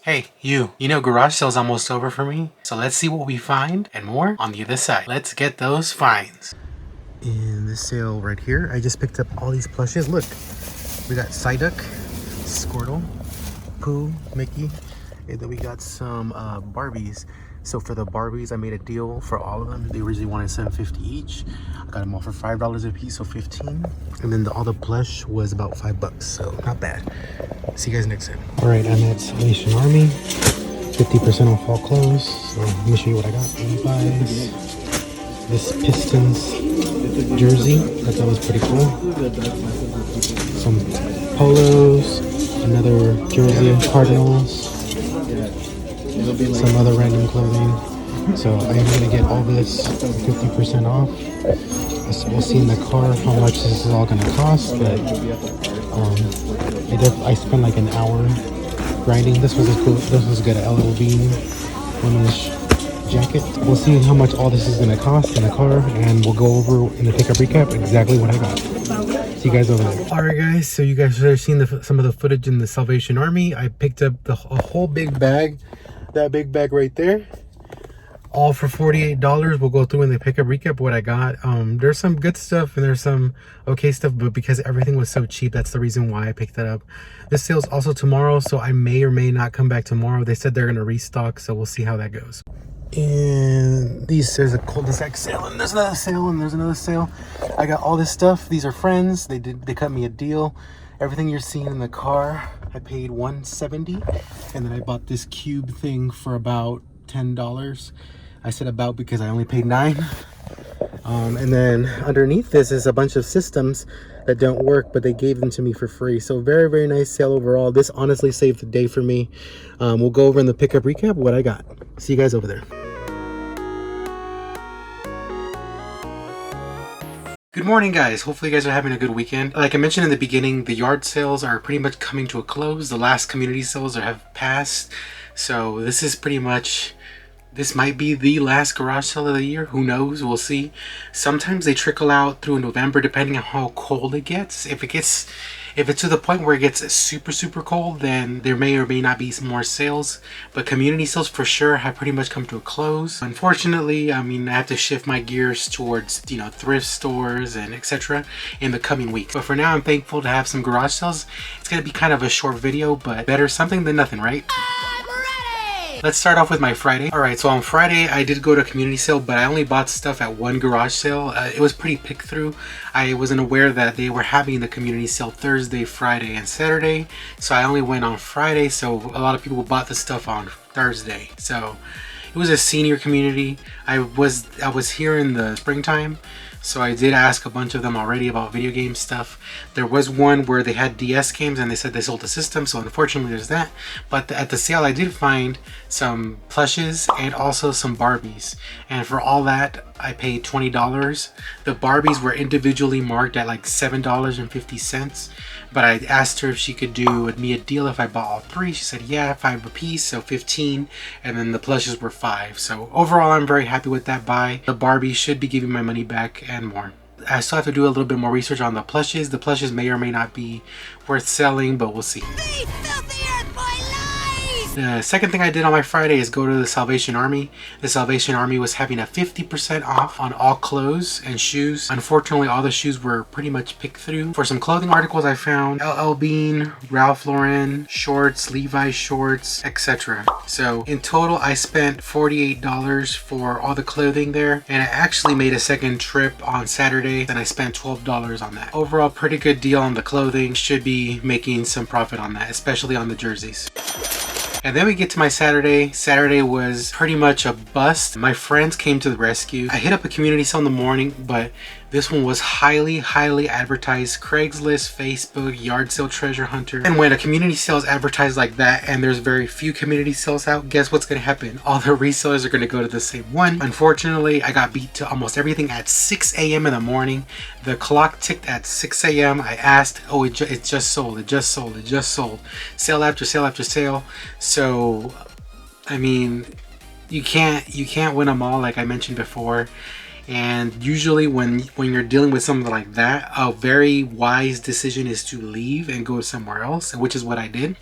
Hey, you know garage sale's almost over for me, so let's see what we find and more on the other side. Let's get those finds. In this sale right here, I just picked up all these plushes. Look, we got Psyduck, Squirtle, Pooh, Mickey, and then we got some Barbies. So for the Barbies, I made a deal for all of them. They originally wanted $7.50 each. I got them all for $5 a piece, so 15. And then all the plush was about $5, so not bad. See you guys next time. All right, I'm at Salvation Army. 50% off all clothes. So let me show you what I got. Levi's. This Pistons jersey. I thought was pretty cool. Some polos. Another jersey of Cardinals. Some other random clothing. So I am going to get all this 50% off. We'll see in the car how much this is all going to cost, but I spent like an hour grinding. This was cool. This was good. A LL Bean women's jacket. We'll see how much all this is going to cost in the car, and we'll go over in the pickup recap exactly what I got. See you guys over there. All right, guys. So you guys have seen some of the footage in the Salvation Army. I picked up a whole big bag. That big bag right there, all for $48. We'll go through in the pickup recap what I got. There's some good stuff and there's some okay stuff, but because everything was so cheap, that's the reason why I picked that up. This sale's also tomorrow, so I may or may not come back tomorrow. They said they're gonna restock, so we'll see how that goes. And there's a cul-de-sac sale, and there's another sale, and there's another sale. I got all this stuff. These are friends. They cut me a deal. Everything you're seeing in the car, I paid $170, and then I bought this cube thing for about $10. I said about because I only paid $9. And then underneath this is a bunch of systems that don't work, but they gave them to me for free. So very, very nice sale overall. This honestly saved the day for me. We'll go over in the pickup recap what I got. See you guys over there. Good morning, guys. Hopefully you guys are having a good weekend. Like I mentioned in the beginning, the yard sales are pretty much coming to a close. The last community sales have passed. So this is pretty much, this might be the last garage sale of the year. Who knows? We'll see. Sometimes they trickle out through November depending on how cold it gets. If it's to the point where it gets super, super cold, then there may or may not be some more sales. But community sales for sure have pretty much come to a close. Unfortunately, I mean, I have to shift my gears towards, thrift stores and etc. in the coming weeks. But for now, I'm thankful to have some garage sales. It's going to be kind of a short video, but better something than nothing, right? Let's start off with my Friday. All right, so on Friday, I did go to a community sale, but I only bought stuff at one garage sale. It was pretty picked through. I wasn't aware that they were having the community sale Thursday, Friday, and Saturday. So I only went on Friday, so a lot of people bought the stuff on Thursday. So it was a senior community. I was here in the springtime, so I did ask a bunch of them already about video game stuff. There was one where they had DS games and they said they sold the system, so unfortunately there's that. But at the sale I did find some plushes and also some Barbies. And for all that, I paid $20. The Barbies were individually marked at like $7.50. But I asked her if she could do me a deal if I bought all three. She said, yeah, 5 a piece, so 15. And then the plushes were 5. So overall, I'm very happy with that buy. The Barbie should be giving my money back and more. I still have to do a little bit more research on the plushes. The plushes may or may not be worth selling, but we'll see. The second thing I did on my Friday is go to the Salvation Army. The Salvation Army was having a 50% off on all clothes and shoes. Unfortunately, all the shoes were pretty much picked through. For some clothing articles, I found LL Bean, Ralph Lauren, shorts, Levi's shorts, etc. So in total, I spent $48 for all the clothing there. And I actually made a second trip on Saturday and I spent $12 on that. Overall, pretty good deal on the clothing. Should be making some profit on that, especially on the jerseys. And then we get to my Saturday. Saturday was pretty much a bust. My friends came to the rescue. I hit up a community sale in the morning, but this one was highly, highly advertised. Craigslist, Facebook, yard sale treasure hunter. And when a community sale is advertised like that and there's very few community sales out, guess what's going to happen? All the resellers are going to go to the same one. Unfortunately, I got beat to almost everything at 6 a.m. in the morning. The clock ticked at 6 a.m. I asked, oh, it just sold, it just sold, it just sold. Sale after sale after sale. So, I mean, you can't win them all like I mentioned before. And usually when you're dealing with something like that, a very wise decision is to leave and go somewhere else, which is what I did.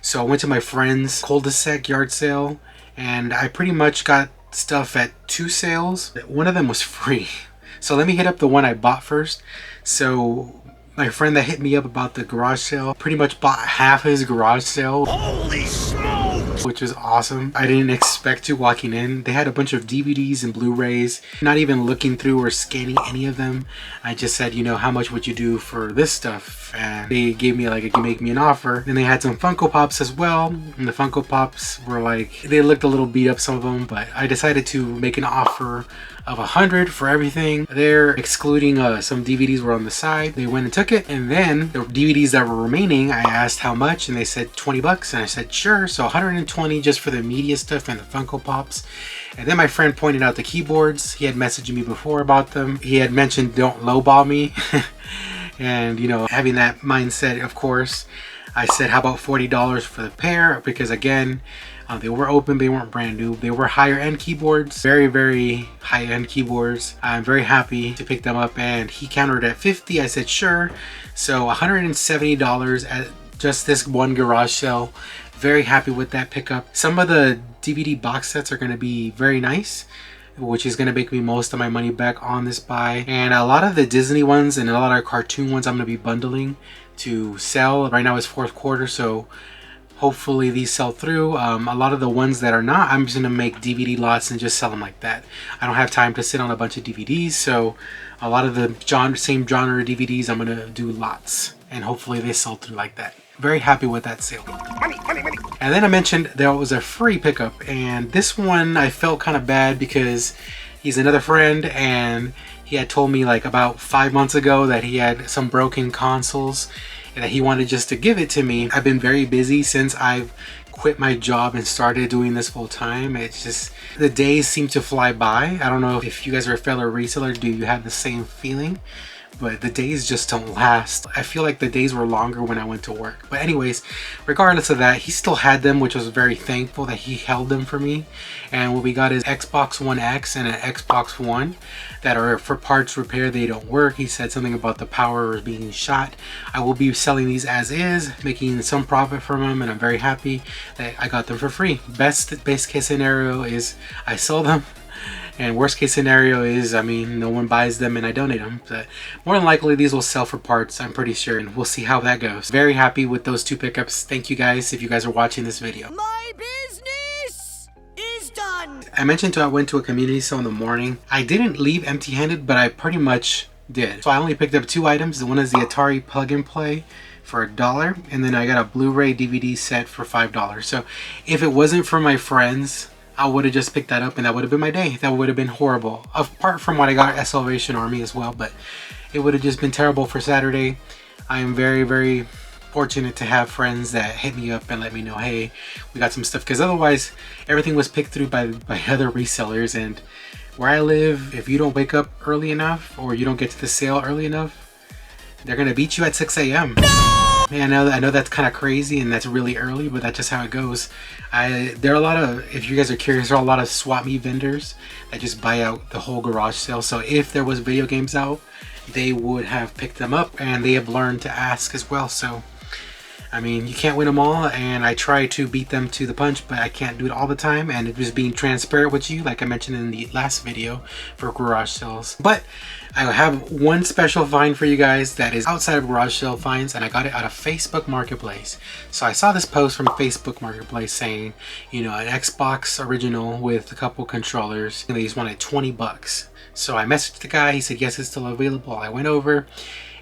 So I went to my friend's cul-de-sac yard sale, and I pretty much got stuff at 2 sales. One of them was free. So let me hit up the one I bought first. So my friend that hit me up about the garage sale pretty much bought half his garage sale. Holy smokes! Which was awesome. I didn't expect to walking in. They had a bunch of DVDs and Blu Rays. Not even looking through or scanning any of them. I just said, you know, how much would you do for this stuff? And they gave me like, make me an offer. And they had some Funko Pops as well. And the Funko Pops were like, they looked a little beat up, some of them, but I decided to make an offer of 100 for everything. They're excluding some DVDs were on the side. They went and took it, and then the DVDs that were remaining, I asked how much, and they said 20 bucks, and I said sure. So 120 just for the media stuff and the Funko Pops. And then my friend pointed out the keyboards. He had messaged me before about them. He had mentioned don't lowball me. And you know, having that mindset, of course, I said how about $40 for the pair, because again, they were open, they weren't brand new. They were higher end keyboards, very, very high end keyboards. I'm very happy to pick them up, and he countered at 50. I said sure. So $170 at just this one garage sale. Very happy with that pickup. Some of the DVD box sets are going to be very nice, which is going to make me most of my money back on this buy. And a lot of the Disney ones and a lot of cartoon ones I'm going to be bundling to sell. Right now it's fourth quarter, so hopefully these sell through. A lot of the ones that are not, I'm just gonna make DVD lots and just sell them like that. I don't have time to sit on a bunch of DVDs, so a lot of the same genre DVDs I'm gonna do lots, and hopefully they sell through like that. Very happy with that sale. Money, money, money. And then I mentioned there was a free pickup, and this one I felt kind of bad because he's another friend, and he had told me like about 5 months ago that he had some broken consoles and that he wanted just to give it to me. I've been very busy since I've quit my job and started doing this full time. It's just, the days seem to fly by. I don't know if you guys are a fellow reseller, do you have the same feeling? But the days just don't last. I feel like the days were longer when I went to work. But anyways, regardless of that, he still had them, which was very thankful that he held them for me. And what we got is Xbox One X and an Xbox One that are for parts repair. They don't work. He said something about the power being shot. I will be selling these as is, making some profit from them, and I'm very happy that I got them for free. Best case scenario is I sell them, and worst case scenario is, I mean, no one buys them and I donate them. But more than likely these will sell for parts, I'm pretty sure, and we'll see how that goes. Very happy with those 2 pickups. Thank you guys if you guys are watching this video. My business is done. I mentioned I went to a community sale in the morning. I didn't leave empty-handed, but I pretty much did. So I only picked up 2 items. The one is the Atari Plug and Play for $1, and then I got a Blu Ray DVD set for $5. So if it wasn't for my friends, I would have just picked that up and that would have been my day. That would have been horrible. Apart from what I got at Salvation Army as well, but it would have just been terrible for Saturday. I am very, very fortunate to have friends that hit me up and let me know, hey, we got some stuff, because otherwise everything was picked through by other resellers. And where I live, if you don't wake up early enough or you don't get to the sale early enough, they're gonna beat you at 6 a.m. Man, I know that's kind of crazy and that's really early, but that's just how it goes. There are a lot of, if you guys are curious, there are a lot of swap meet vendors that just buy out the whole garage sale. So if there was video games out, they would have picked them up, and they have learned to ask as well. So I mean, you can't win them all, and I try to beat them to the punch, but I can't do it all the time. And just being transparent with you, like I mentioned in the last video for garage sales. But I have one special find for you guys that is outside of garage sale finds, and I got it out of Facebook Marketplace. So I saw this post from Facebook Marketplace saying, you know, an Xbox original with a couple controllers, and they just wanted 20 bucks. So I messaged the guy, he said yes, it's still available. I went over,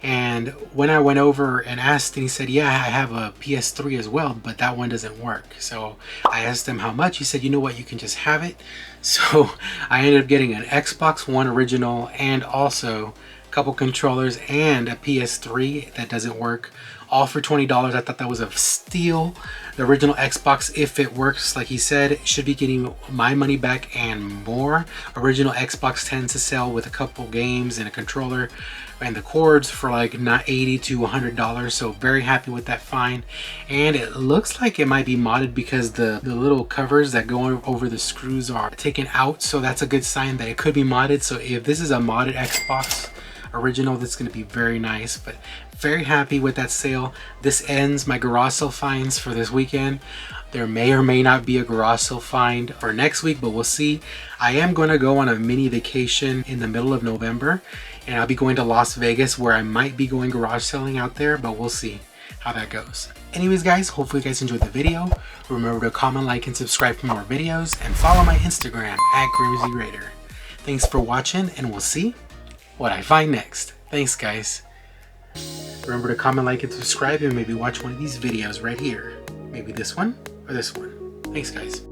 and when I went over and asked, and he said, yeah, I have a PS3 as well, but that one doesn't work. So I asked him how much. He said, you know what, you can just have it. So I ended up getting an Xbox One original and also a couple controllers and a PS3 that doesn't work, all for $20. I thought that was a steal. The original Xbox, if it works like he said, should be getting my money back and more. Original Xbox tends to sell with a couple games and a controller and the cords for like not $80 to $100. So very happy with that find. And it looks like it might be modded because the little covers that go over the screws are taken out. So that's a good sign that it could be modded. So if this is a modded Xbox original, that's going to be very nice. But very happy with that sale. This ends my garage sale finds for this weekend. There may or may not be a garage sale find for next week, but we'll see. I am going to go on a mini vacation in the middle of November, and I'll be going to Las Vegas, where I might be going garage selling out there, but we'll see how that goes. Anyways guys, hopefully you guys enjoyed the video. Remember to comment, like, and subscribe for more videos, and follow my Instagram at GrimzyRaider. Thanks for watching, and we'll see what I find next. Thanks guys. Remember to comment, like, and subscribe, and maybe watch one of these videos right here. Maybe this one or this one. Thanks guys.